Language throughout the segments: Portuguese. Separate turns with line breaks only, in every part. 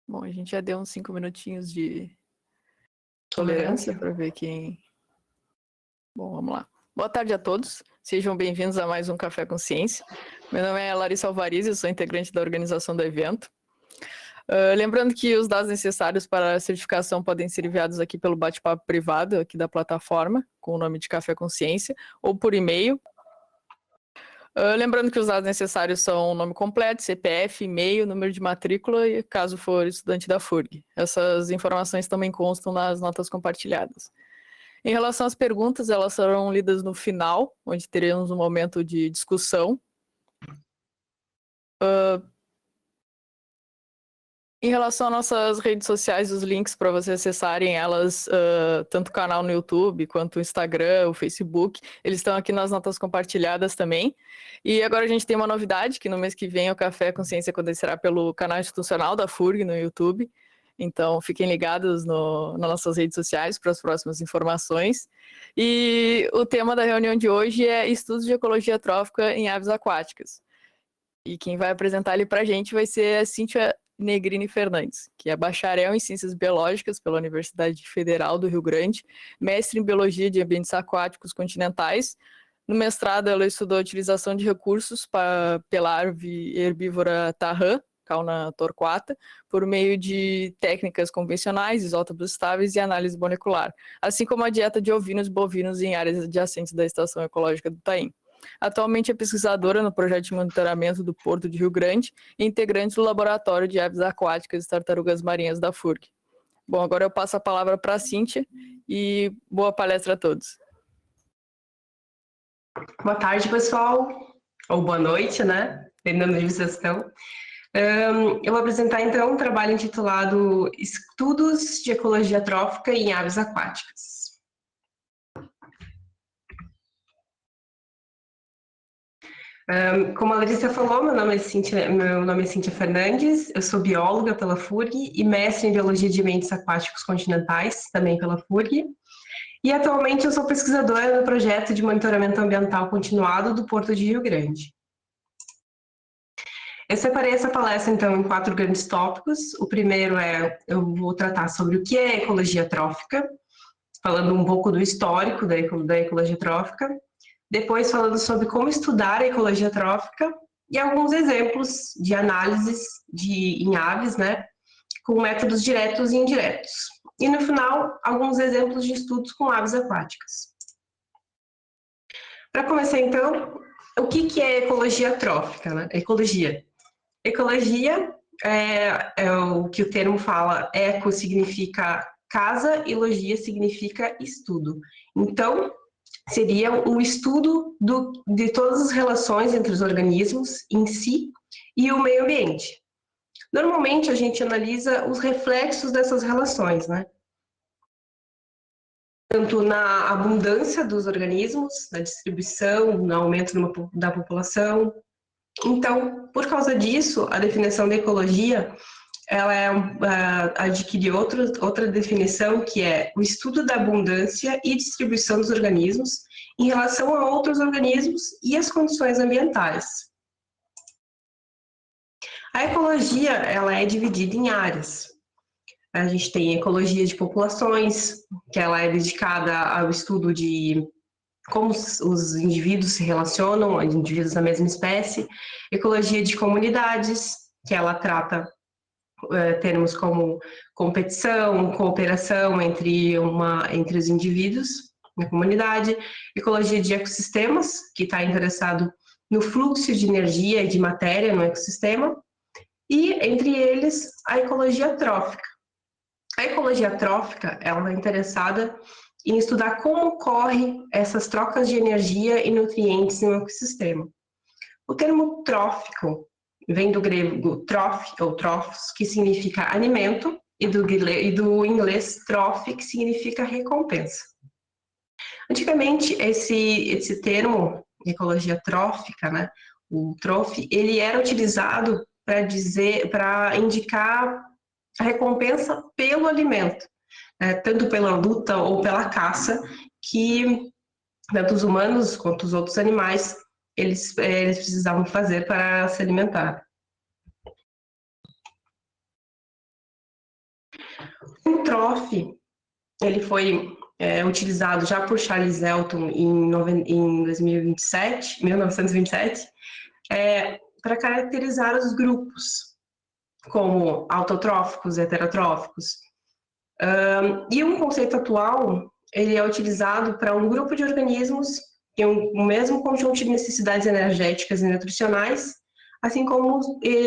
Bom, a gente já deu uns 5 minutinhos de tolerância para ver quem... Bom, vamos lá. Boa tarde a todos. Sejam bem-vindos a mais um Café com Ciência. Meu nome é Larissa Alvariz, eu sou integrante da organização do evento. Lembrando que os dados necessários para a certificação podem ser enviados aqui pelo bate-papo privado aqui da plataforma, com o nome de Café com Ciência, ou por e-mail. Lembrando que os dados necessários são o nome completo, CPF, e-mail, número de matrícula e caso for estudante da FURG. Essas informações também constam nas notas compartilhadas. Em relação às perguntas, elas serão lidas no final, onde teremos um momento de discussão. Em relação às nossas redes sociais, os links para vocês acessarem elas, tanto o canal no YouTube, quanto o Instagram, o Facebook, eles estão aqui nas notas compartilhadas também. E agora a gente tem uma novidade, que no mês que vem o Café com Ciência acontecerá pelo canal institucional da FURG no YouTube. Então, fiquem ligados nas nossas redes sociais para as próximas informações. E o tema da reunião de hoje é estudos de ecologia trófica em aves aquáticas. E quem vai apresentar ali para a gente vai ser a Cíntia Negrini Fernandes, que é bacharel em Ciências Biológicas pela Universidade Federal do Rio Grande, mestre em Biologia de Ambientes Aquáticos Continentais. No mestrado, ela estudou a utilização de recursos pela ave herbívora tarrã, Cauna torquata, por meio de técnicas convencionais, isótopos estáveis e análise molecular, assim como a dieta de ovinos e bovinos em áreas adjacentes da Estação Ecológica do Taim. Atualmente é pesquisadora no projeto de monitoramento do Porto de Rio Grande e integrante do Laboratório de Aves Aquáticas e Tartarugas Marinhas da FURG. Bom, agora eu passo a palavra para a Cíntia e boa palestra a todos.
Boa tarde, pessoal, ou boa noite, né? Dependendo de onde vocês estão. Eu vou apresentar, então, um trabalho intitulado Estudos de Ecologia Trófica em Aves Aquáticas. Como a Larissa falou, meu nome é Cíntia Fernandes, eu sou bióloga pela FURG e mestre em Biologia de Ambientes Aquáticos Continentais, também pela FURG. E atualmente eu sou pesquisadora no projeto de monitoramento ambiental continuado do Porto de Rio Grande. Eu separei essa palestra, então, em 4 grandes tópicos. O primeiro eu vou tratar sobre o que é ecologia trófica, falando um pouco do histórico da ecologia trófica. Depois, falando sobre como estudar a ecologia trófica e alguns exemplos de análises em aves, né, com métodos diretos e indiretos. E, no final, alguns exemplos de estudos com aves aquáticas. Para começar, então, o que é ecologia trófica, né? Ecologia é o que o termo fala, eco significa casa e logia significa estudo. Então, seria um estudo de todas as relações entre os organismos em si e o meio ambiente. Normalmente, a gente analisa os reflexos dessas relações, né? Tanto na abundância dos organismos, na distribuição, no aumento da população. Então, por causa disso, a definição da ecologia, ela adquire outra definição, que é o estudo da abundância e distribuição dos organismos em relação a outros organismos e as condições ambientais. A ecologia, ela é dividida em áreas. A gente tem ecologia de populações, que ela é dedicada ao estudo de como os indivíduos se relacionam, os indivíduos da mesma espécie. Ecologia de comunidades, que ela trata termos como competição, cooperação entre os indivíduos na comunidade. Ecologia de ecossistemas, que está interessado no fluxo de energia e de matéria no ecossistema. E, entre eles, a ecologia trófica. A ecologia trófica, ela é interessada em estudar como ocorrem essas trocas de energia e nutrientes no ecossistema. O termo trófico vem do grego troph, ou trophos, que significa alimento, e do inglês trophy, que significa recompensa. Antigamente, esse termo, ecologia trófica, né, o trophy, ele era utilizado para indicar a recompensa pelo alimento, tanto pela luta ou pela caça, que tanto os humanos quanto os outros animais, eles precisavam fazer para se alimentar. O TROF, ele foi utilizado já por Charles Elton em 1927, para caracterizar os grupos, como autotróficos, heterotróficos. E um conceito atual, ele é utilizado para um grupo de organismos que tem o mesmo conjunto de necessidades energéticas e nutricionais, assim como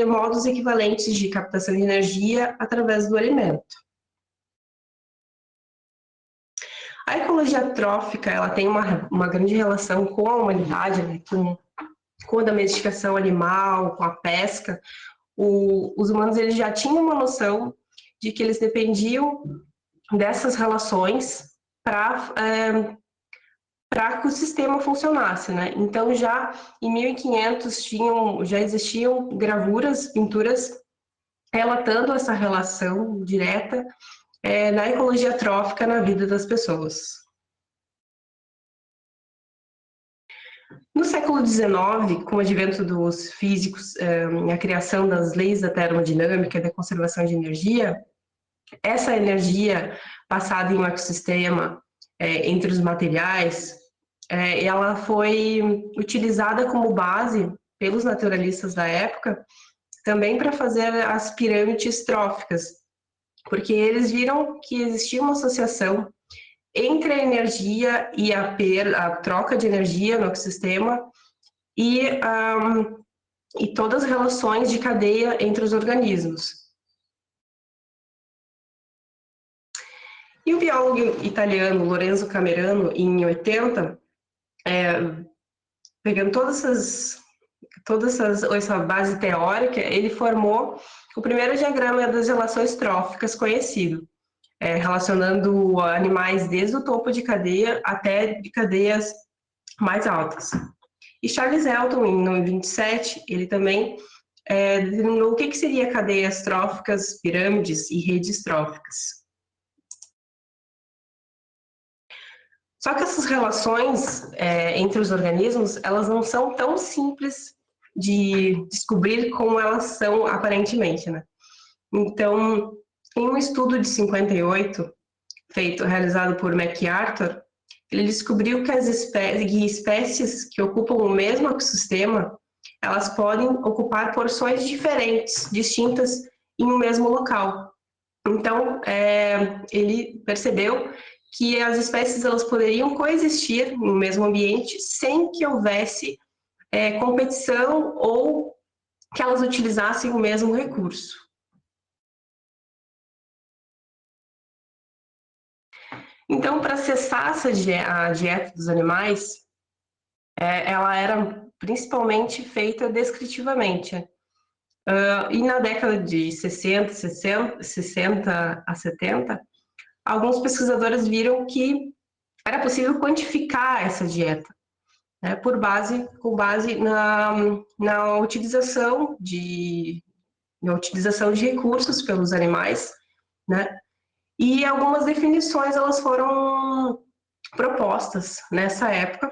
modos equivalentes de captação de energia através do alimento. A ecologia trófica, ela tem uma grande relação com a humanidade, né? com a domesticação animal, com a pesca. Os humanos eles já tinham uma noção de que eles dependiam dessas relações para que o sistema funcionasse, né? Então, já em 1500 já existiam gravuras, pinturas, relatando essa relação direta na ecologia trófica na vida das pessoas. No século XIX, com o advento dos físicos, a criação das leis da termodinâmica e da conservação de energia, essa energia passada em um ecossistema entre os materiais, ela foi utilizada como base pelos naturalistas da época também para fazer as pirâmides tróficas, porque eles viram que existia uma associação entre a energia e a troca de energia no ecossistema e todas as relações de cadeia entre os organismos. E o biólogo italiano Lorenzo Camerano, em 80, pegando essa base teórica, ele formou o primeiro diagrama das relações tróficas conhecido, relacionando animais desde o topo de cadeia até de cadeias mais altas. E Charles Elton, em 27, ele também determinou o que seria cadeias tróficas, pirâmides e redes tróficas. Só que essas relações entre os organismos, elas não são tão simples de descobrir como elas são aparentemente, né? Então, em um estudo de 58, realizado por MacArthur, ele descobriu que as espécies que ocupam o mesmo ecossistema, elas podem ocupar porções diferentes, distintas, em um mesmo local. Então, ele percebeu que as espécies elas poderiam coexistir no mesmo ambiente sem que houvesse competição ou que elas utilizassem o mesmo recurso. Então, para acessar a dieta dos animais, ela era principalmente feita descritivamente. E na década de 60 a 70, alguns pesquisadores viram que era possível quantificar essa dieta, né, com base na utilização de recursos pelos animais, né? E algumas definições elas foram propostas nessa época,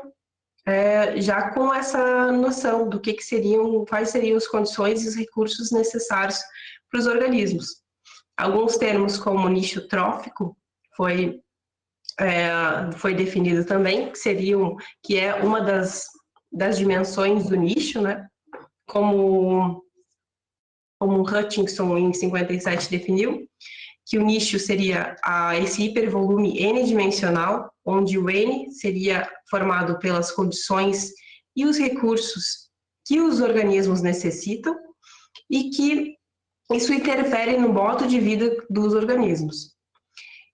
já com essa noção do que seriam, quais seriam as condições e os recursos necessários para os organismos. Alguns termos como nicho trófico foi definido também, que é uma das dimensões do nicho, né? Como Hutchinson em 57 definiu, que o nicho seria esse hipervolume n-dimensional, onde o n seria formado pelas condições e os recursos que os organismos necessitam e que isso interfere no modo de vida dos organismos.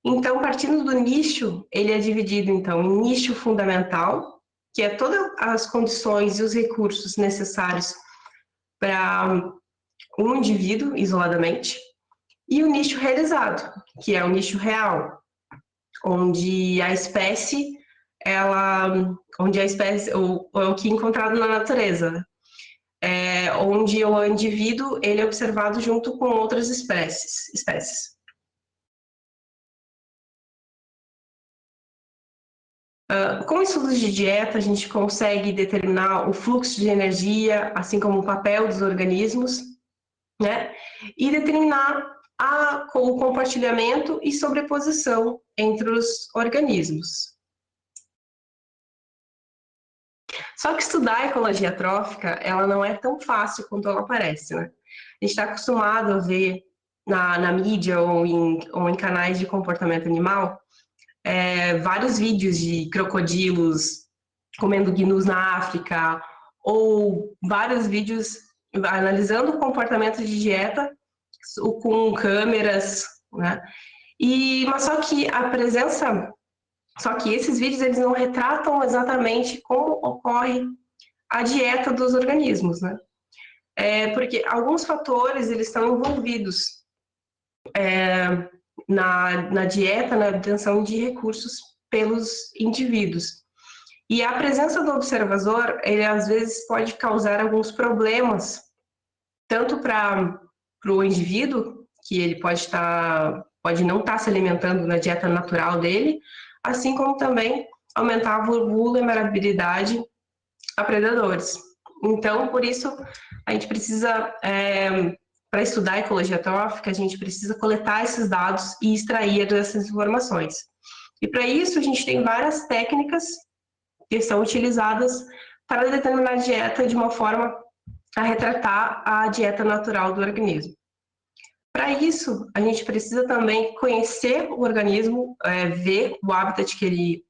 Então, partindo do nicho, ele é dividido, então, em nicho fundamental, que é todas as condições e os recursos necessários para um indivíduo, isoladamente, e o nicho realizado, que é o nicho real, onde a espécie, o que é encontrado na natureza, onde o indivíduo ele é observado junto com outras espécies. Com estudos de dieta, a gente consegue determinar o fluxo de energia, assim como o papel dos organismos, né? E determinar com o compartilhamento e sobreposição entre os organismos. Só que estudar a ecologia trófica, ela não é tão fácil quanto ela parece, né? A gente está acostumado a ver na mídia ou em canais de comportamento animal vários vídeos de crocodilos comendo gnus na África, ou vários vídeos analisando o comportamento de dieta com câmeras, né? Mas só que esses vídeos eles não retratam exatamente como ocorre a dieta dos organismos, né? Porque alguns fatores eles estão envolvidos na dieta, na obtenção de recursos pelos indivíduos. E a presença do observador, ele às vezes pode causar alguns problemas, tanto para o indivíduo, que ele pode não estar se alimentando na dieta natural dele, assim como também aumentar a vulnerabilidade a predadores. Então, por isso, a gente precisa, para estudar a ecologia trófica, a gente precisa coletar esses dados e extrair essas informações. E para isso, a gente tem várias técnicas que são utilizadas para determinar a dieta de uma forma a retratar a dieta natural do organismo. Para isso, a gente precisa também conhecer o organismo, ver o habitat que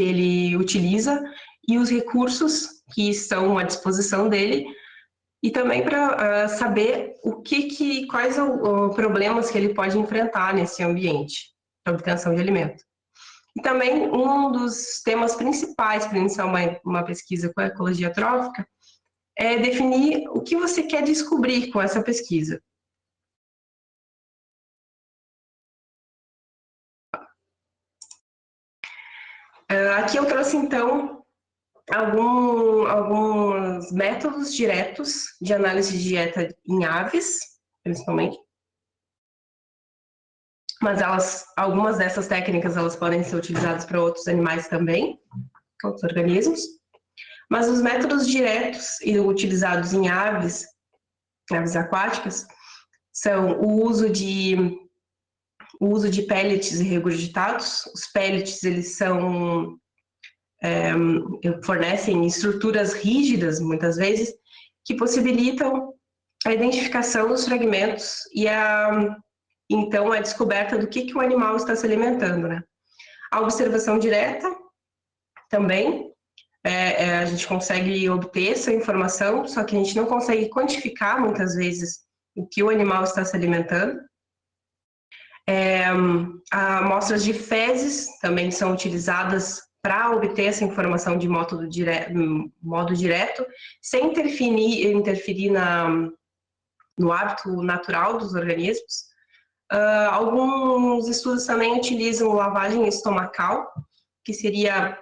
ele utiliza e os recursos que estão à disposição dele, e também para saber quais os problemas que ele pode enfrentar nesse ambiente de obtenção de alimento. E também um dos temas principais para iniciar uma pesquisa com a ecologia trófica é definir o que você quer descobrir com essa pesquisa. Aqui eu trouxe, então, alguns métodos diretos de análise de dieta em aves, principalmente. Mas algumas dessas técnicas elas podem ser utilizadas para outros animais também, outros organismos. Mas os métodos diretos e utilizados em aves aquáticas, são o uso de pellets e regurgitados. Os pellets, eles fornecem estruturas rígidas, muitas vezes, que possibilitam a identificação dos fragmentos e então a descoberta do que o animal está se alimentando, né? A observação direta também, a gente consegue obter essa informação, só que a gente não consegue quantificar, muitas vezes, o que o animal está se alimentando. Amostras de fezes também são utilizadas para obter essa informação de modo direto, sem interferir no hábito natural dos organismos. Alguns estudos também utilizam lavagem estomacal, que seria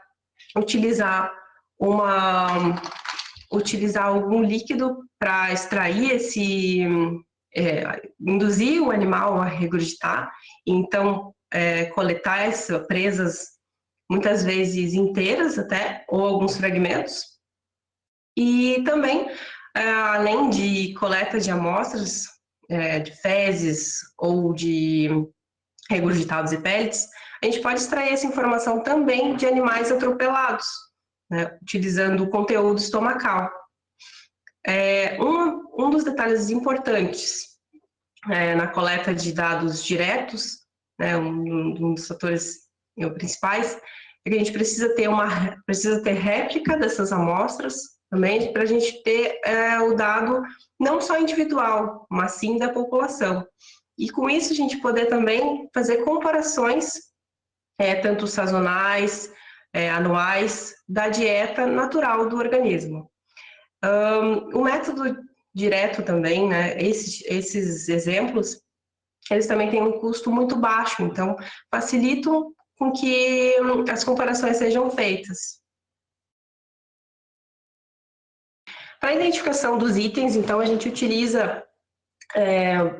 utilizar algum líquido para extrair induzir o animal a regurgitar, então coletar essas presas, muitas vezes inteiras até, ou alguns fragmentos. E também, além de coleta de amostras de fezes ou de regurgitados e pellets, a gente pode extrair essa informação também de animais atropelados, né, utilizando o conteúdo estomacal. Um dos detalhes importantes na coleta de dados diretos, né, um dos fatores principais, é que a gente precisa ter réplica dessas amostras também, para a gente ter o dado não só individual, mas sim da população. E com isso a gente poder também fazer comparações, tanto sazonais, anuais, da dieta natural do organismo. O método direto também, né, esses exemplos, eles também têm um custo muito baixo, então facilitam com que as comparações sejam feitas. Para a identificação dos itens, então, a gente utiliza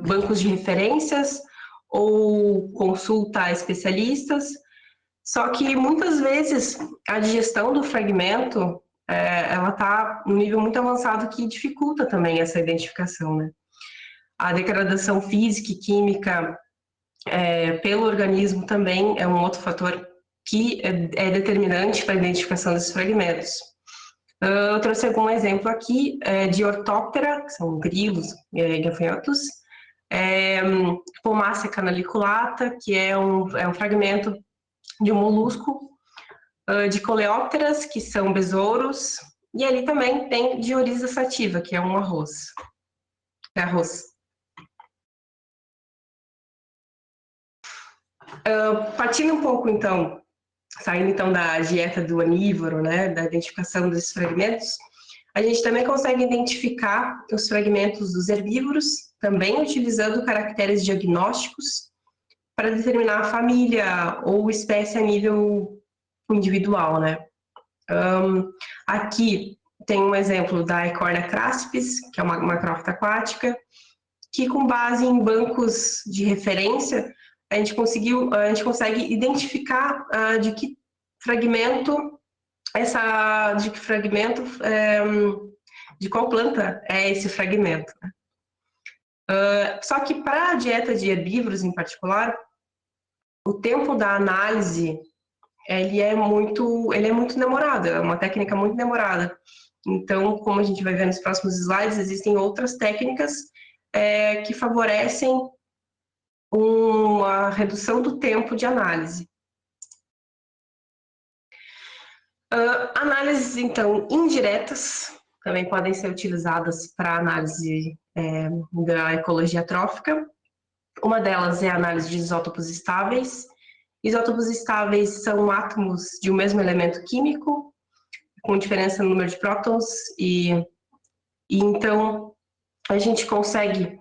bancos de referências ou consulta a especialistas, só que muitas vezes a digestão do fragmento ela está num nível muito avançado que dificulta também essa identificação, né? A degradação física e química pelo organismo também é um outro fator que é determinante para a identificação desses fragmentos. Eu trouxe algum exemplo aqui de Orthoptera, que são grilos e gafanhotos, Pomácea canaliculata, que é um fragmento de um molusco, de Coleópteras, que são besouros, e ali também tem de Oryza sativa, que é um arroz. Partindo um pouco, então, saindo então da dieta do onívoro, né, da identificação desses fragmentos, a gente também consegue identificar os fragmentos dos herbívoros, também utilizando caracteres diagnósticos para determinar a família ou espécie a nível individual, né? Aqui tem um exemplo da Eichhornia craspis, que é uma macrófita aquática, que com base em bancos de referência, a gente consegue identificar de que fragmento, de qual planta é esse fragmento. Só que para a dieta de herbívoros em particular, o tempo da análise ele é muito demorado, é uma técnica muito demorada. Então, como a gente vai ver nos próximos slides, existem outras técnicas que favorecem uma redução do tempo de análise. Análises, então, indiretas também podem ser utilizadas para análise da ecologia trófica. Uma delas é a análise de isótopos estáveis. Isótopos estáveis são átomos de um mesmo elemento químico, com diferença no número de prótons, e então a gente consegue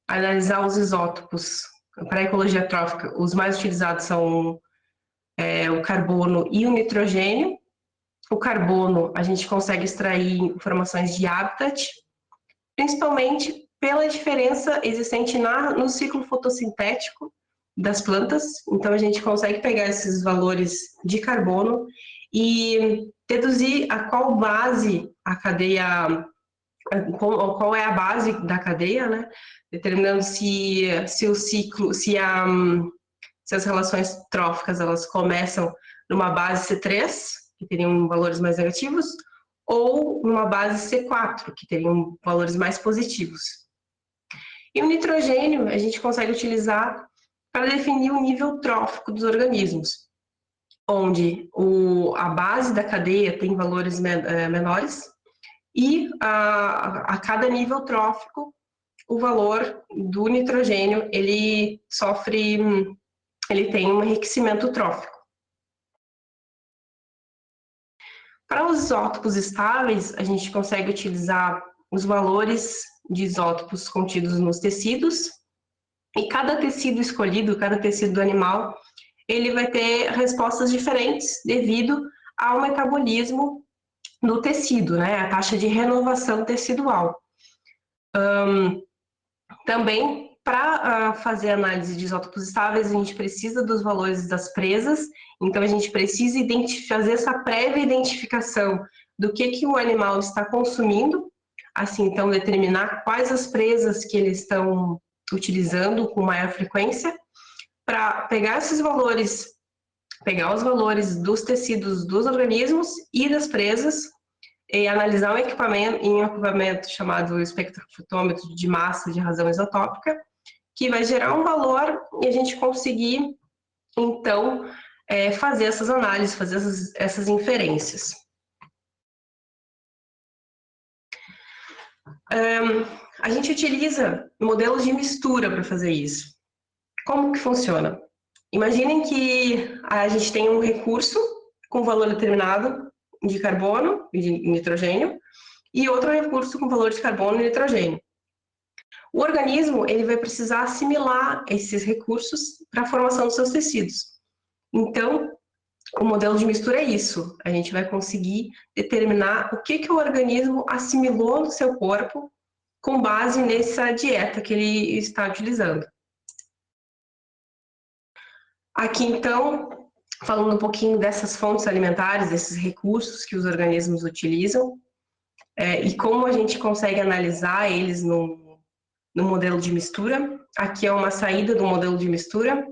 analisar os isótopos. Para a ecologia trófica, os mais utilizados são o carbono e o nitrogênio. O carbono, a gente consegue extrair informações de habitat, principalmente pela diferença existente no ciclo fotossintético das plantas. Então, a gente consegue pegar esses valores de carbono e deduzir a qual base a cadeia, qual é a base da cadeia, né? Determinando se o ciclo, se as relações tróficas elas começam numa base C3, que teriam valores mais negativos, ou numa base C4, que teriam valores mais positivos. E o nitrogênio a gente consegue utilizar para definir o nível trófico dos organismos, onde a base da cadeia tem valores menores e a cada nível trófico o valor do nitrogênio ele tem um enriquecimento trófico. Para os isótopos estáveis, a gente consegue utilizar os valores de isótopos contidos nos tecidos, e cada tecido escolhido, cada tecido do animal, ele vai ter respostas diferentes devido ao metabolismo do tecido, né? A taxa de renovação tecidual. Também, para fazer análise de isótopos estáveis, a gente precisa dos valores das presas, então a gente precisa fazer essa prévia identificação do que o animal está consumindo, assim, então determinar quais as presas que eles estão utilizando com maior frequência, para pegar esses valores, pegar os valores dos tecidos dos organismos e das presas, e analisar um equipamento chamado espectrofotômetro de massa de razão isotópica, que vai gerar um valor e a gente conseguir, então, fazer essas análises, fazer essas inferências. A gente utiliza modelos de mistura para fazer isso. Como que funciona? Imaginem que a gente tem um recurso com valor determinado de carbono e de nitrogênio e outro recurso com valor de carbono e nitrogênio. O organismo ele vai precisar assimilar esses recursos para a formação dos seus tecidos. Então, o modelo de mistura é isso. A gente vai conseguir determinar o que o organismo assimilou no seu corpo com base nessa dieta que ele está utilizando. Aqui, então, falando um pouquinho dessas fontes alimentares, desses recursos que os organismos utilizam, e como a gente consegue analisar eles no modelo de mistura. Aqui é uma saída do modelo de mistura,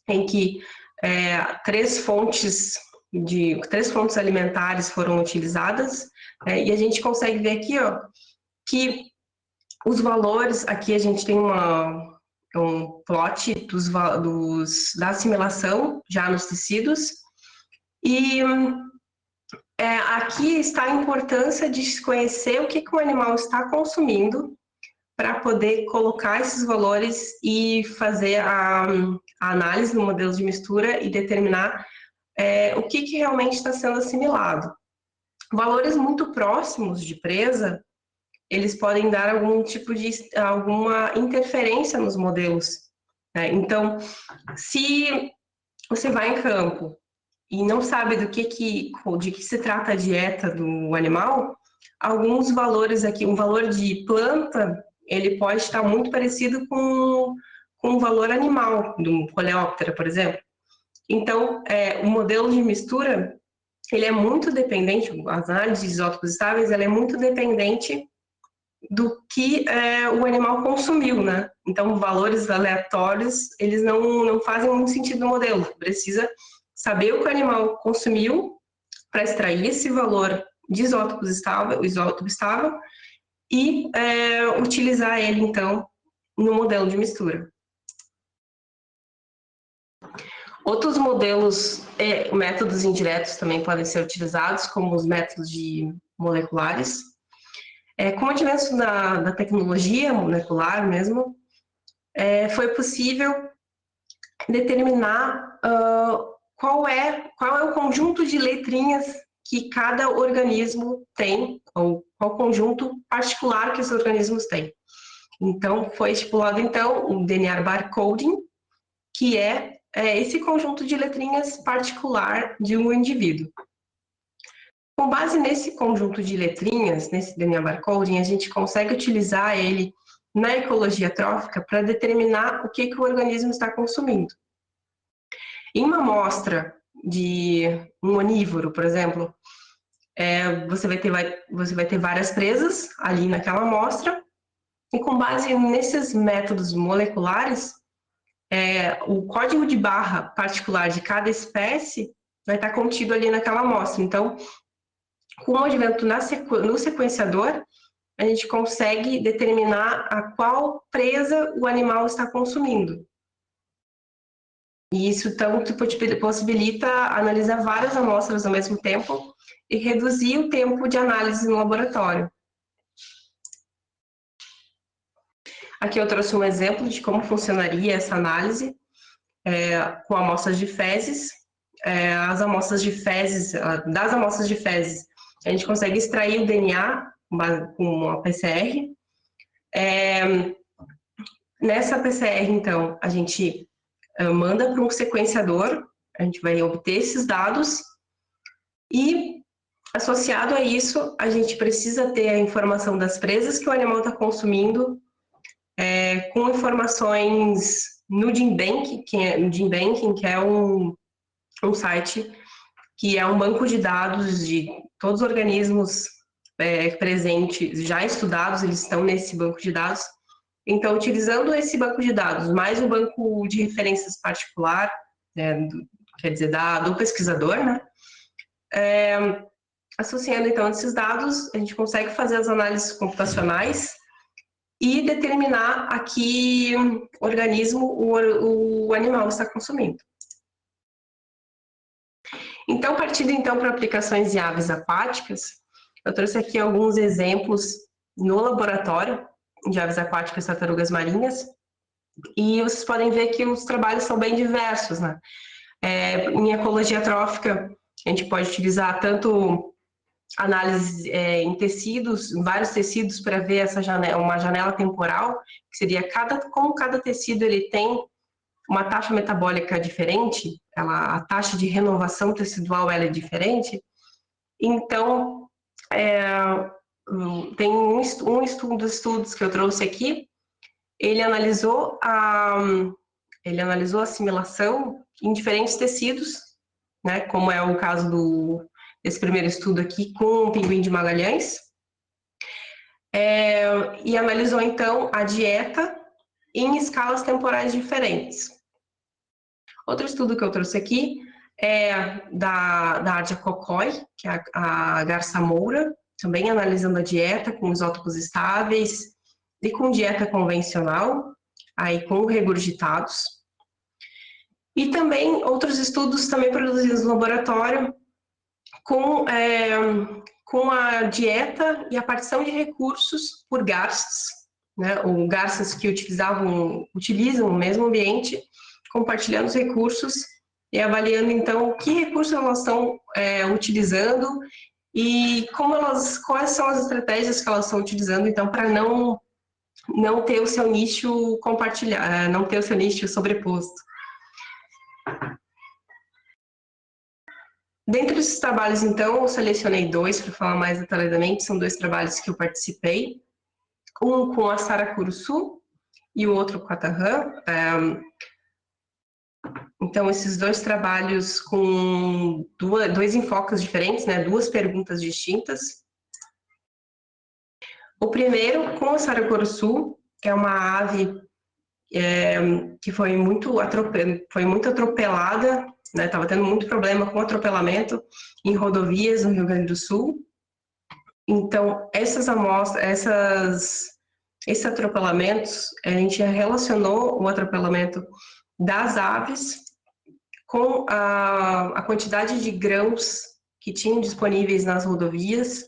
em que três fontes alimentares foram utilizadas, e a gente consegue ver aqui, ó, que os valores, aqui a gente tem um plot da assimilação já nos tecidos, e aqui está a importância de se conhecer o que o animal está consumindo para poder colocar esses valores e fazer a análise no modelo de mistura e determinar o que realmente está sendo assimilado. Valores muito próximos de presa, eles podem dar alguma interferência nos modelos, né? Então, se você vai em campo e não sabe de que se trata a dieta do animal, alguns valores aqui, um valor de planta, ele pode estar muito parecido com o valor animal, do coleóptera, por exemplo. Então, o modelo de mistura, ele é muito dependente, as análises de isótopos estáveis, ela é muito dependente do que o animal consumiu, né? Então, valores aleatórios, eles não fazem muito sentido no modelo. Precisa saber o que o animal consumiu para extrair esse valor de isótopo estável, e utilizar ele, então, no modelo de mistura. Outros métodos indiretos também podem ser utilizados, como os métodos moleculares. Com o advento da tecnologia molecular mesmo, foi possível determinar qual é o conjunto de letrinhas que cada organismo tem, ou qual conjunto particular que os organismos têm. Então, foi estipulado, então, o DNA barcoding, que é esse conjunto de letrinhas particular de um indivíduo. Com base nesse conjunto de letrinhas, nesse DNA barcoding, a gente consegue utilizar ele na ecologia trófica para determinar o que o organismo está consumindo. Em uma amostra de um onívoro, por exemplo, você vai ter várias presas ali naquela amostra, e com base nesses métodos moleculares, o código de barra particular de cada espécie vai estar contido ali naquela amostra. Então, com o advento no sequenciador, a gente consegue determinar a qual presa o animal está consumindo. E isso, então, possibilita analisar várias amostras ao mesmo tempo e reduzir o tempo de análise no laboratório. Aqui eu trouxe um exemplo de como funcionaria essa análise com amostras de fezes. Das amostras de fezes, a gente consegue extrair o DNA com uma PCR. Nessa PCR, então, a gente manda para um sequenciador, a gente vai obter esses dados e, associado a isso, a gente precisa ter a informação das presas que o animal está consumindo, com informações no GenBank, que é um site que é um banco de dados de todos os organismos presentes, já estudados, eles estão nesse banco de dados. Então, utilizando esse banco de dados, mais o banco de referências particular, quer dizer, do pesquisador, né? Associando, então, esses dados, a gente consegue fazer as análises computacionais e determinar a que organismo o animal está consumindo. Então, partindo então para aplicações de aves aquáticas, eu trouxe aqui alguns exemplos no laboratório de aves aquáticas e tartarugas marinhas, e vocês podem ver que os trabalhos são bem diversos, né? Em ecologia trófica, a gente pode utilizar tanto análise em tecidos, em vários tecidos, para ver uma janela temporal, que seria como cada tecido ele tem uma taxa metabólica diferente, a taxa de renovação tecidual ela é diferente. Então, tem um dos estudos que eu trouxe aqui, ele analisou a assimilação em diferentes tecidos, né, como é o caso desse primeiro estudo aqui com o pinguim de Magalhães. e analisou, então, a dieta em escalas temporais diferentes. Outro estudo que eu trouxe aqui é da Ardia Cocói, que é a Garça Moura, também analisando a dieta com isótopos estáveis e com dieta convencional, aí com regurgitados. E também outros estudos também produzidos no laboratório com a dieta e a partição de recursos por garças, né, ou garças que utilizam o mesmo ambiente, compartilhando os recursos e avaliando, então, que recursos elas estão utilizando e quais são as estratégias que elas estão utilizando, então, para não ter o seu nicho compartilhado, não ter o seu nicho sobreposto. Dentre esses trabalhos, então, eu selecionei 2 para falar mais detalhadamente, são 2 trabalhos que eu participei, um com a Sara Curuçu e o outro com a Tahan. Então, esses 2 trabalhos com 2 enfoques diferentes, né, 2 perguntas distintas. O primeiro, com a Sara Curuçu, que é uma ave que foi muito atropelada, né, estava tendo muito problema com atropelamento em rodovias no Rio Grande do Sul. Então, esses atropelamentos, a gente relacionou o atropelamento das aves com a quantidade de grãos que tinham disponíveis nas rodovias.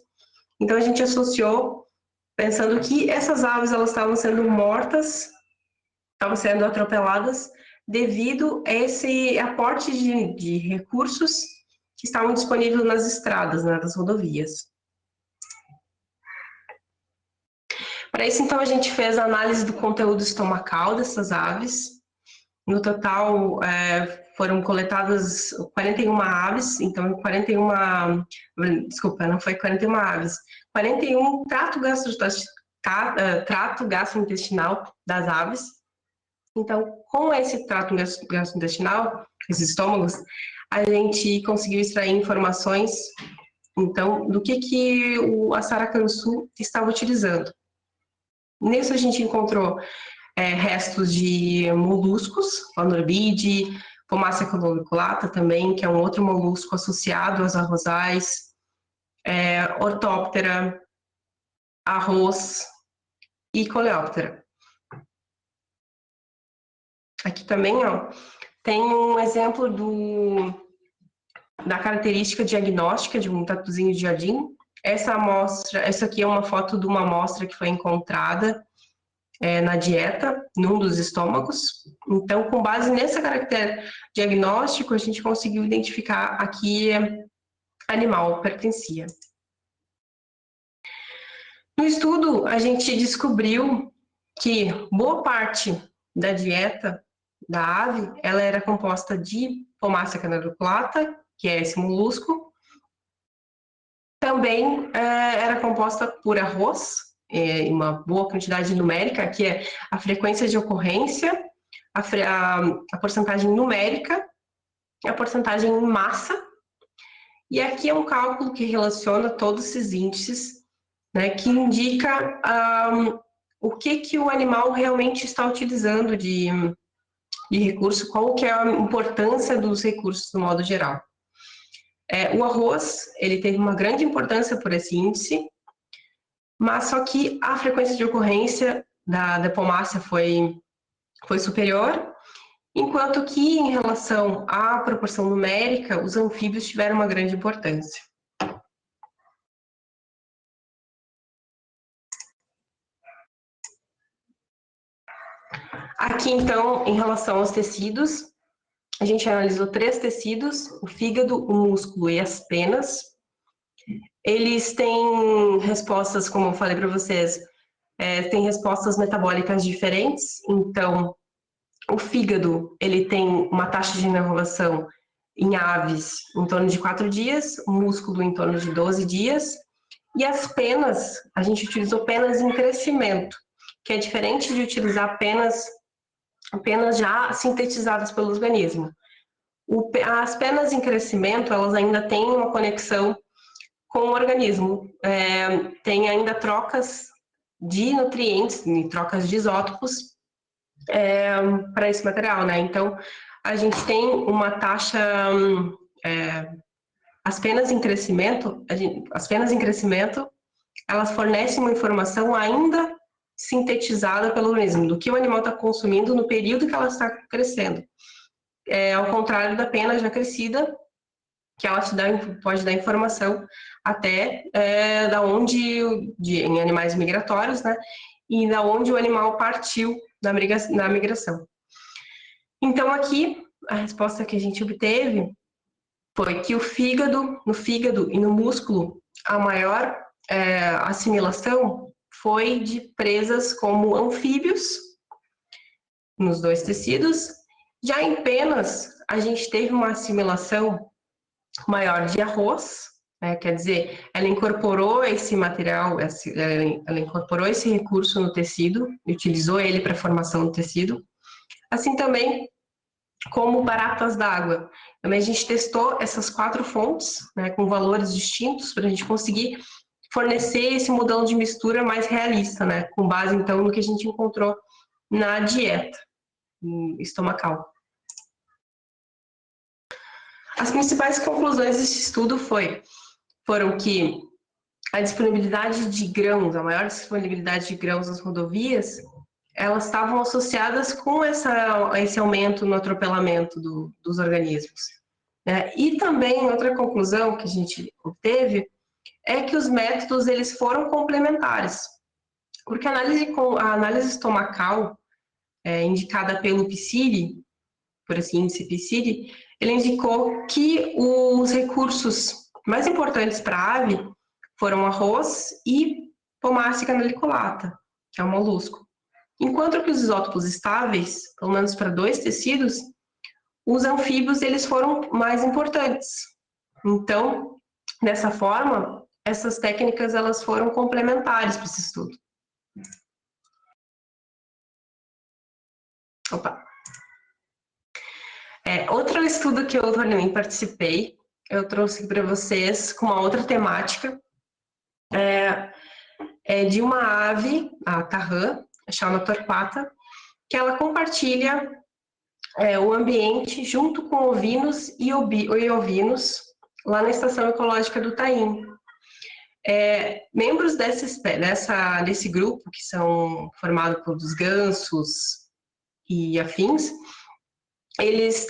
Então, a gente associou, pensando que essas aves elas estavam sendo mortas, estavam sendo atropeladas devido a esse aporte de recursos que estavam disponíveis nas estradas, né, das rodovias. Para isso, então, a gente fez a análise do conteúdo estomacal dessas aves. No total, foram coletadas 41 aves, então 41 trato gastrointestinal das aves. Então, com esse trato gastrointestinal, esses estômagos, a gente conseguiu extrair informações, então, do que a Sara Curuçu estava utilizando. Nisso a gente encontrou restos de moluscos, Panorbide, Pomacia columbiculata também, que é um outro molusco associado aos arrozais, Ortóptera, arroz e Coleóptera. Aqui também, ó, tem um exemplo da característica diagnóstica de um tatuzinho de jardim. Essa aqui é uma foto de uma amostra que foi encontrada na dieta, num dos estômagos. Então, com base nesse caractere diagnóstico, a gente conseguiu identificar a que animal pertencia. No estudo, a gente descobriu que boa parte da dieta da ave, ela era composta de Pomacia caneloculata, que é esse molusco. Também era composta por arroz, uma boa quantidade numérica, que é a frequência de ocorrência, a porcentagem numérica, a porcentagem em massa. E aqui é um cálculo que relaciona todos esses índices, né, que indica o que o animal realmente está utilizando de recurso, qual que é a importância dos recursos no modo geral. O arroz, ele teve uma grande importância por esse índice, mas só que a frequência de ocorrência da Pomacia foi superior, enquanto que em relação à proporção numérica, os anfíbios tiveram uma grande importância. Aqui, então, em relação aos tecidos, a gente analisou 3 tecidos, o fígado, o músculo e as penas. Eles têm respostas, como eu falei para vocês, têm respostas metabólicas diferentes. Então, o fígado, ele tem uma taxa de inervação em aves em torno de 4 dias, o músculo em torno de 12 dias, e as penas, a gente utilizou penas em crescimento, que é diferente de utilizar penas já sintetizadas pelo organismo. As penas em crescimento, elas ainda têm uma conexão com o organismo, tem ainda trocas de nutrientes, em trocas de isótopos, para esse material, né? Então, a gente tem uma taxa, as penas em crescimento, elas fornecem uma informação ainda sintetizada pelo organismo, do que o animal está consumindo no período que ela está crescendo. Ao contrário da pena já crescida, que ela pode dar informação até em animais migratórios, né? E da onde o animal partiu na migração. Então, aqui, a resposta que a gente obteve foi que no fígado e no músculo, a maior assimilação foi de presas como anfíbios, nos dois tecidos. Já em penas, a gente teve uma assimilação maior de arroz, né? Quer dizer, ela incorporou esse material, ela incorporou esse recurso no tecido, utilizou ele para a formação do tecido, assim também como baratas d'água. Também a gente testou essas 4 fontes, né, com valores distintos, para a gente conseguir fornecer esse modelo de mistura mais realista, né, com base, então, no que a gente encontrou na dieta estomacal. As principais conclusões desse estudo foram que a disponibilidade de grãos, a maior disponibilidade de grãos nas rodovias, elas estavam associadas com esse aumento no atropelamento dos organismos. Né? E também, outra conclusão que a gente obteve é que os métodos eles foram complementares, porque a análise estomacal indicada pelo PSIRI, por esse índice PSIRI, ele indicou que os recursos mais importantes para a ave foram arroz e Pomacea canaliculata, que é um molusco. Enquanto que os isótopos estáveis, pelo menos para 2 tecidos, os anfíbios eles foram mais importantes. Então, dessa forma, essas técnicas elas foram complementares para esse estudo. Opa! Outro estudo que eu também participei, eu trouxe para vocês com uma outra temática, de uma ave, a tarrã, a Chalma torquata, que ela compartilha o ambiente junto com ovinos e ovinos lá na Estação Ecológica do Taim. Membros desse grupo, que são formados por os gansos e afins, eles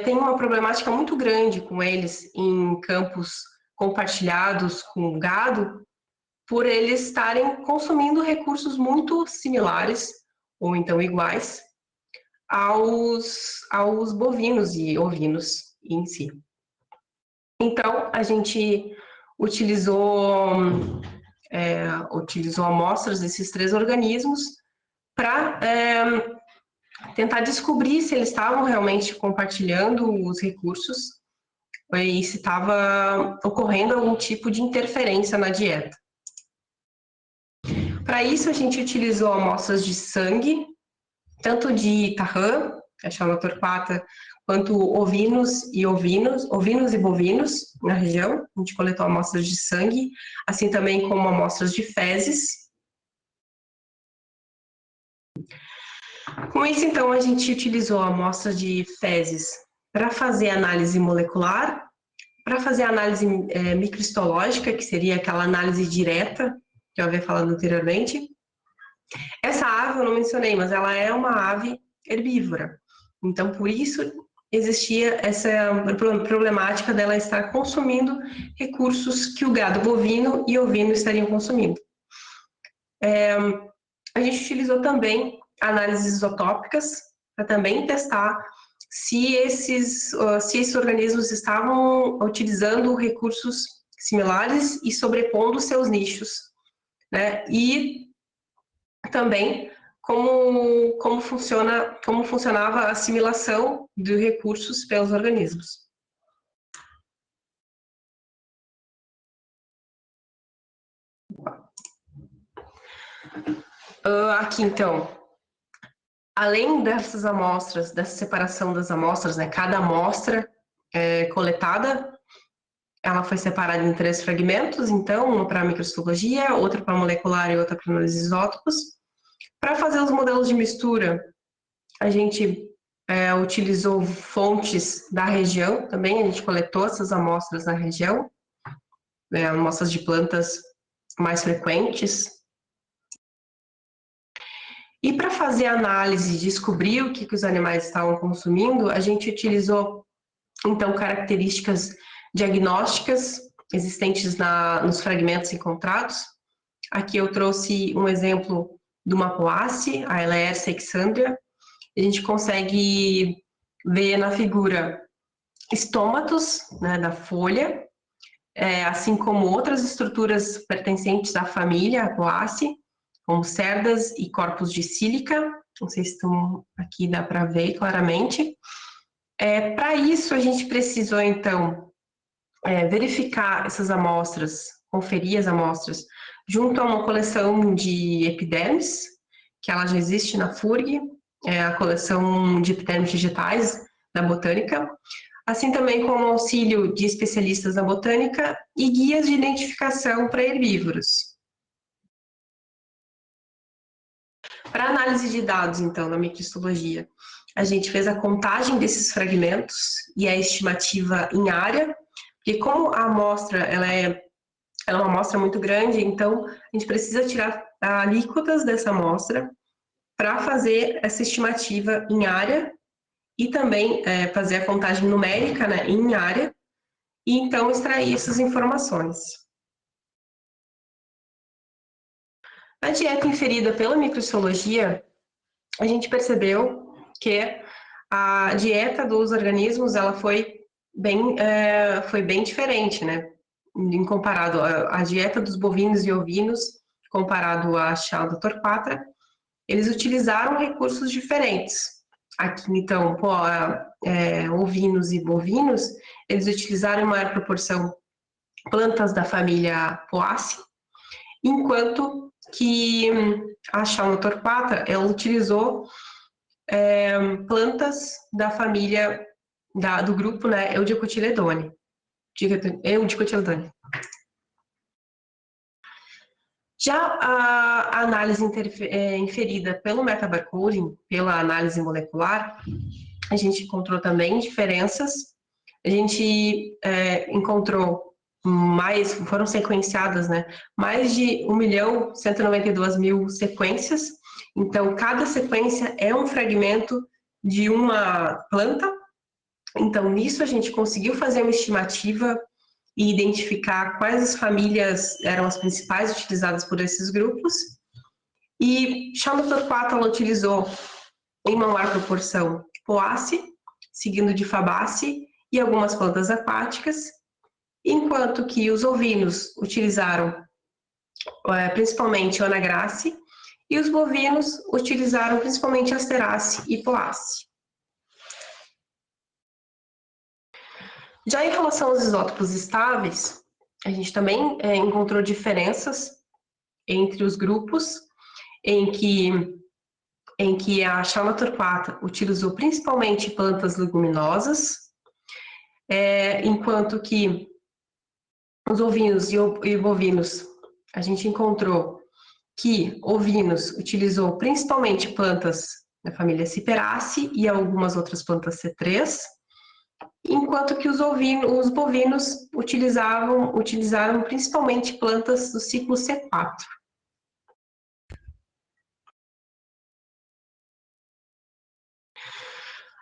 têm uma problemática muito grande com eles em campos compartilhados com o gado, por eles estarem consumindo recursos muito similares, ou então iguais, aos bovinos e ovinos em si. Então, a gente utilizou amostras desses 3 organismos para tentar descobrir se eles estavam realmente compartilhando os recursos e se estava ocorrendo algum tipo de interferência na dieta. Para isso, a gente utilizou amostras de sangue, tanto de tarrã, a Chalma torquata, quanto ovinos e bovinos na região. A gente coletou amostras de sangue, assim também como amostras de fezes. Com isso, então, a gente utilizou amostras de fezes para fazer análise molecular, para fazer análise microhistológica, que seria aquela análise direta, que eu havia falado anteriormente. Essa ave eu não mencionei, mas ela é uma ave herbívora. Então, por isso, existia essa problemática dela estar consumindo recursos que o gado bovino e ovino estariam consumindo. A gente utilizou também análises isotópicas para também testar se esses organismos estavam utilizando recursos similares e sobrepondo seus nichos, né? E também como funcionava a assimilação de recursos pelos organismos. Aqui, então, além dessas amostras, dessa separação das amostras, né, cada amostra coletada, ela foi separada em 3 fragmentos, então, uma para microhistologia, outra para molecular e outra para análise de isótopos. Para fazer os modelos de mistura, a gente utilizou fontes da região também, a gente coletou essas amostras na região, amostras de plantas mais frequentes. E para fazer a análise, descobrir o que os animais estavam consumindo, a gente utilizou, então, características diagnósticas existentes nos fragmentos encontrados. Aqui eu trouxe um exemplo de uma poace, a Laercia exandria. A gente consegue ver na figura estômatos, né, da folha, assim como outras estruturas pertencentes à família, a poace, como cerdas e corpos de sílica. Não sei se estão aqui, dá para ver claramente. Para isso, a gente precisou, então, verificar essas amostras, conferir as amostras, junto a uma coleção de epidermes, que ela já existe na FURG, a coleção de epidermes digitais da botânica, assim também com o auxílio de especialistas da botânica e guias de identificação para herbívoros. Para análise de dados, então, na microhistologia, a gente fez a contagem desses fragmentos e a estimativa em área, porque como a amostra ela é uma amostra muito grande, então a gente precisa tirar alíquotas dessa amostra para fazer essa estimativa em área e também fazer a contagem numérica, né, em área, e então extrair essas informações. Na dieta inferida pela microhistologia, a gente percebeu que a dieta dos organismos ela foi bem diferente, né? Em comparado à dieta dos bovinos e ovinos, comparado à Chaldea torquata, eles utilizaram recursos diferentes. Aqui, então, ovinos e bovinos, eles utilizaram em maior proporção plantas da família Poaceae, enquanto que a Chaldea torquata, ela utilizou plantas da família, do grupo, né, Eudicotyledone. Já a análise inferida pelo metabarcoding, pela análise molecular, a gente encontrou também diferenças. A gente encontrou foram sequenciadas, né, mais de 1.192.000 sequências. Então, cada sequência é um fragmento de uma planta. Então, nisso a gente conseguiu fazer uma estimativa e identificar quais as famílias eram as principais utilizadas por esses grupos. E Chaldea torquata ela utilizou em uma maior proporção Poaceae, seguindo de Fabaceae e algumas plantas aquáticas, enquanto que os ovinos utilizaram principalmente Onagraceae e os bovinos utilizaram principalmente Asteraceae e Poaceae. Já em relação aos isótopos estáveis, a gente também encontrou diferenças entre os grupos, em que a Chaldea torquata utilizou principalmente plantas leguminosas, enquanto que os ovinos e bovinos, a gente encontrou que ovinos utilizou principalmente plantas da família Ciperaceae e algumas outras plantas C3, enquanto que os bovinos utilizaram principalmente plantas do ciclo C4.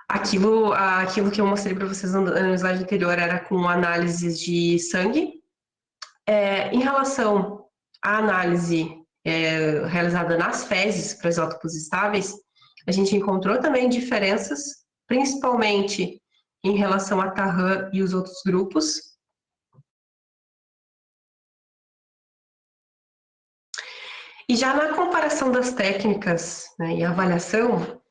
Aquilo que eu mostrei para vocês no slide anterior era com análises de sangue. Em relação à análise realizada nas fezes para isótopos estáveis, a gente encontrou também diferenças, principalmente em relação a Tarran e os outros grupos. E já na comparação das técnicas, né, e avaliação,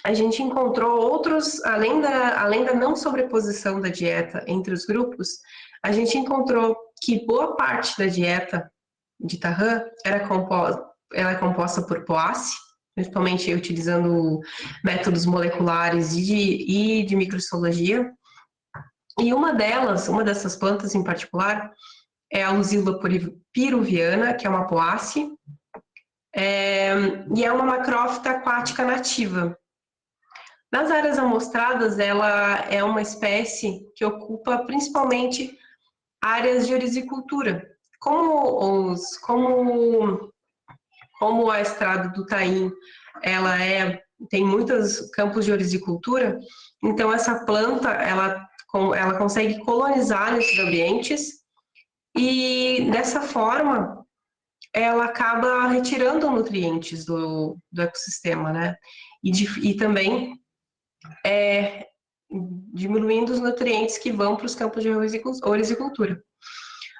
a gente encontrou outros, além da não sobreposição da dieta entre os grupos, a gente encontrou que boa parte da dieta de Tarran ela é composta por Poaceae, principalmente utilizando métodos moleculares e de microhistologia, E uma dessas plantas em particular, é a Lucila piruviana, que é uma poácea, e é uma macrófita aquática nativa. Nas áreas amostradas, ela é uma espécie que ocupa principalmente áreas de orizicultura. Como a estrada do Taim, ela tem muitos campos de orizicultura, então essa planta, ela consegue colonizar nesses ambientes e, dessa forma, ela acaba retirando nutrientes do ecossistema, né? E também diminuindo os nutrientes que vão para os campos de orizicultura.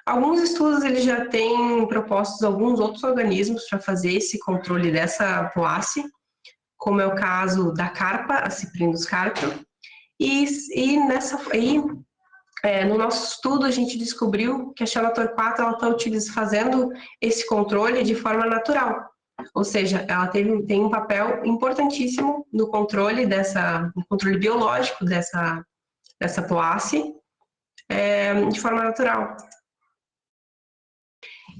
Alguns estudos eles já têm propostos alguns outros organismos para fazer esse controle dessa poácea, como é o caso da carpa, a Cyprinus carpio, no nosso estudo a gente descobriu que a Xenotor 4 está fazendo esse controle de forma natural, ou seja, ela tem um papel importantíssimo no controle biológico dessa poácea de forma natural.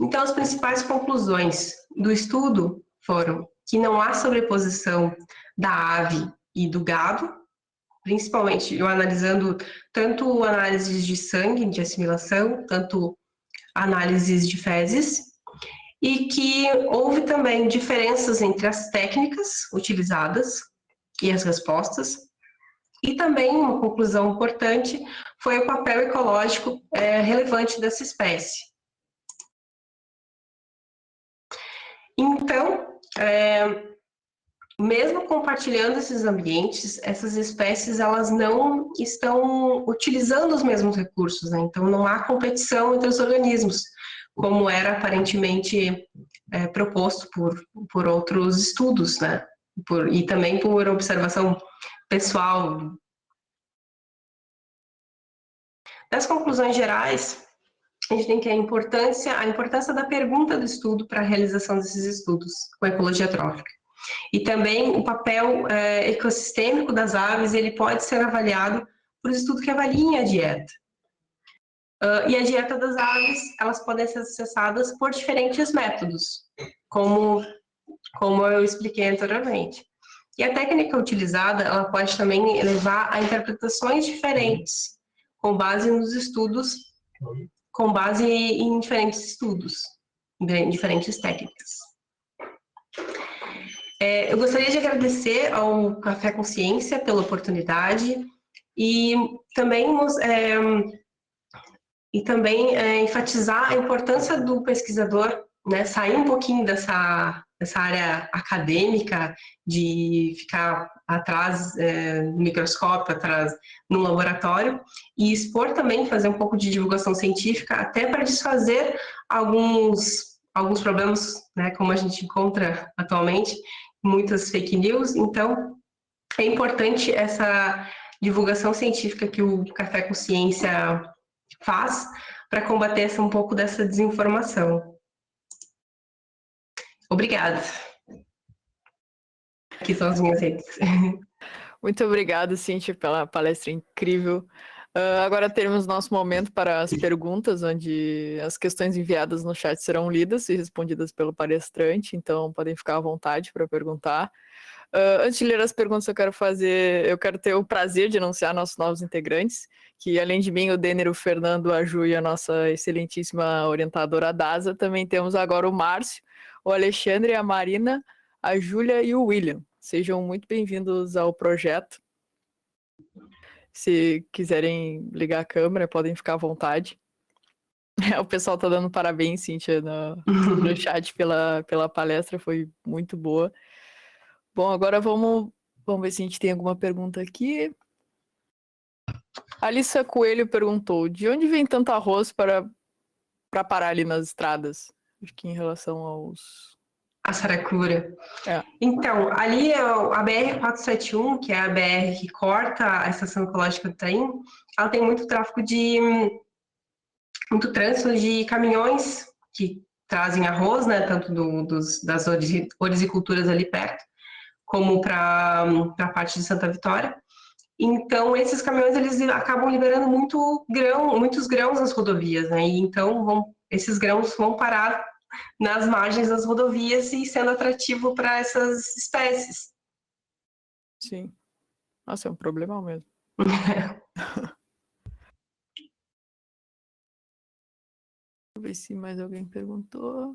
Então, as principais conclusões do estudo foram que não há sobreposição da ave e do gado, principalmente eu analisando tanto análises de sangue, de assimilação, tanto análises de fezes, e que houve também diferenças entre as técnicas utilizadas e as respostas, e também uma conclusão importante foi o papel ecológico relevante dessa espécie. Então, mesmo compartilhando esses ambientes, essas espécies elas não estão utilizando os mesmos recursos, né? Então não há competição entre os organismos, como era aparentemente proposto por outros estudos, né? E também por observação pessoal. Das conclusões gerais, a gente tem que a importância da pergunta do estudo para a realização desses estudos com ecologia trófica. E também o papel ecossistêmico das aves, ele pode ser avaliado por estudo que avaliem a dieta. E a dieta das aves, elas podem ser acessadas por diferentes métodos, como eu expliquei anteriormente. E a técnica utilizada, ela pode também levar a interpretações diferentes, com base em diferentes estudos, em diferentes técnicas. Eu gostaria de agradecer ao Café Consciência pela oportunidade e também enfatizar a importância do pesquisador, né, sair um pouquinho dessa área acadêmica, de ficar atrás no microscópio, atrás no laboratório, e expor também, fazer um pouco de divulgação científica, até para desfazer alguns problemas, né, como a gente encontra atualmente, muitas fake news. Então, é importante essa divulgação científica que o Café Consciência faz para combater um pouco dessa desinformação. Obrigada. Aqui são as minhas redes.
Muito obrigada, Cíntia, pela palestra incrível. Agora teremos nosso momento para as perguntas, onde as questões enviadas no chat serão lidas e respondidas pelo palestrante, então podem ficar à vontade para perguntar. Antes de ler as perguntas, eu quero ter o prazer de anunciar nossos novos integrantes, que além de mim, o Denner, o Fernando, a Ju e a nossa excelentíssima orientadora Daza, também temos agora o Márcio, o Alexandre, a Marina, a Júlia e o William. Sejam muito bem-vindos ao projeto. Se quiserem ligar a câmera, podem ficar à vontade. O pessoal está dando parabéns, Cíntia, no chat pela palestra, foi muito boa. Bom, agora vamos ver se a gente tem alguma pergunta aqui. Alissa Coelho perguntou, de onde vem tanto arroz para parar ali nas estradas? Acho que em relação aos...
A Saracura. Então, ali a BR-471, que é a BR que corta a estação ecológica do Taim, ela tem muito trânsito de caminhões que trazem arroz, né, tanto das oriziculturas ali perto, como para a parte de Santa Vitória. Então, esses caminhões, eles acabam liberando muitos grãos nas rodovias, né? E então, esses grãos vão parar nas margens das rodovias e sendo atrativo para essas espécies.
Sim. Nossa, é um problemão mesmo. Deixa eu ver se mais alguém perguntou.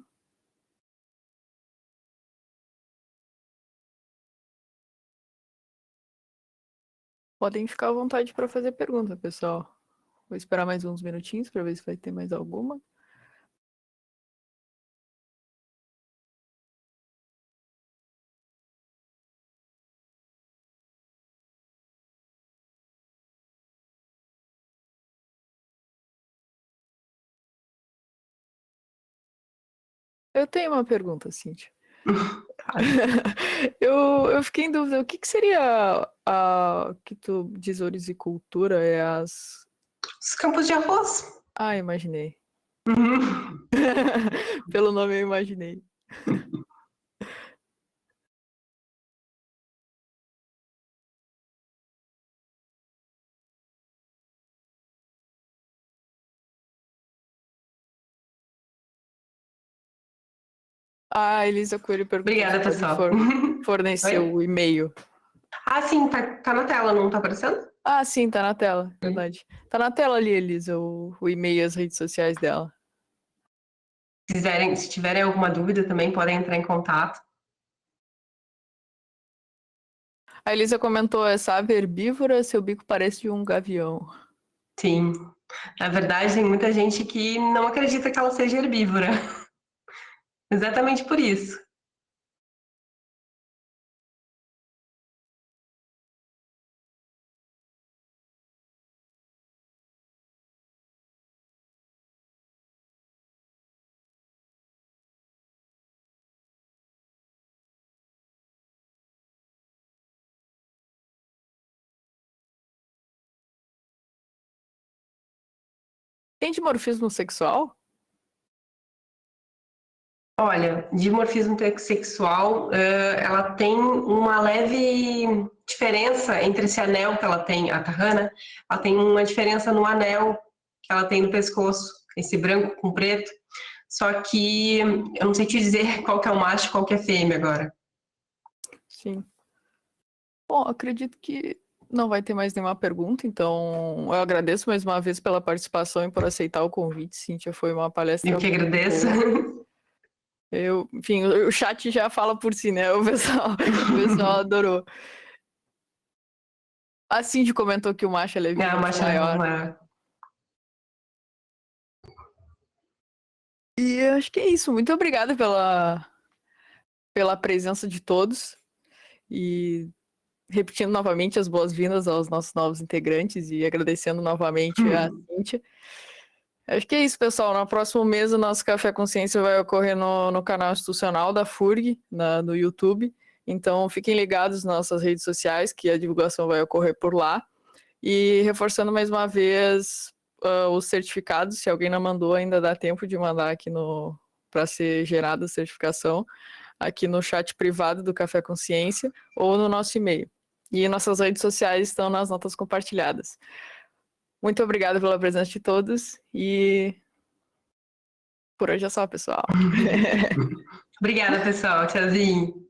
Podem ficar à vontade para fazer pergunta, pessoal. Vou esperar mais uns minutinhos para ver se vai ter mais alguma. Eu tenho uma pergunta, Cíntia. Eu fiquei em dúvida, o que seria a que tu diz ourizicultura? É as...
Os campos de arroz.
Ah, imaginei.
Uhum.
Pelo nome eu imaginei. Ah, Elisa Coelho perguntou
Obrigada,
se pode
pessoal.
fornecer
Oi?
o e-mail.
Ah, sim, tá na tela, não tá aparecendo?
Ah, sim, tá na tela, verdade. Tá na tela ali, Elisa, o e-mail e as redes sociais dela.
Se tiverem alguma dúvida também, podem entrar em contato.
A Elisa comentou, essa ave herbívora, seu bico parece de um gavião.
Sim. Na verdade, tem muita gente que não acredita que ela seja herbívora. Exatamente por isso.
Tem dimorfismo sexual?
Olha, dimorfismo sexual, ela tem uma leve diferença entre esse anel que ela tem, a Tahana, ela tem uma diferença no anel que ela tem no pescoço, esse branco com preto. Só que eu não sei te dizer qual que é o macho e qual que é fêmea agora.
Sim. Bom, acredito que não vai ter mais nenhuma pergunta, então eu agradeço mais uma vez pela participação e por aceitar o convite, Cíntia. Foi uma palestra
Eu que
muito
agradeço.
boa. Enfim, o chat já fala por si, né? O pessoal adorou. A Cindy comentou que o macho é
A
levemente
macho é
maior.
maior.
E acho que é isso. Muito obrigada pela presença de todos. E repetindo novamente as boas-vindas aos nossos novos integrantes e agradecendo novamente a Cíntia. Acho que é isso, pessoal. No próximo mês, o nosso Café Consciência vai ocorrer no canal institucional da FURG, no YouTube. Então, fiquem ligados nas nossas redes sociais, que a divulgação vai ocorrer por lá. E reforçando mais uma vez os certificados, se alguém não mandou, ainda dá tempo de mandar aqui para ser gerada a certificação, aqui no chat privado do Café Consciência ou no nosso e-mail. E nossas redes sociais estão nas notas compartilhadas. Muito obrigada pela presença de todos e por hoje é só, pessoal.
Obrigada, pessoal. Tchauzinho.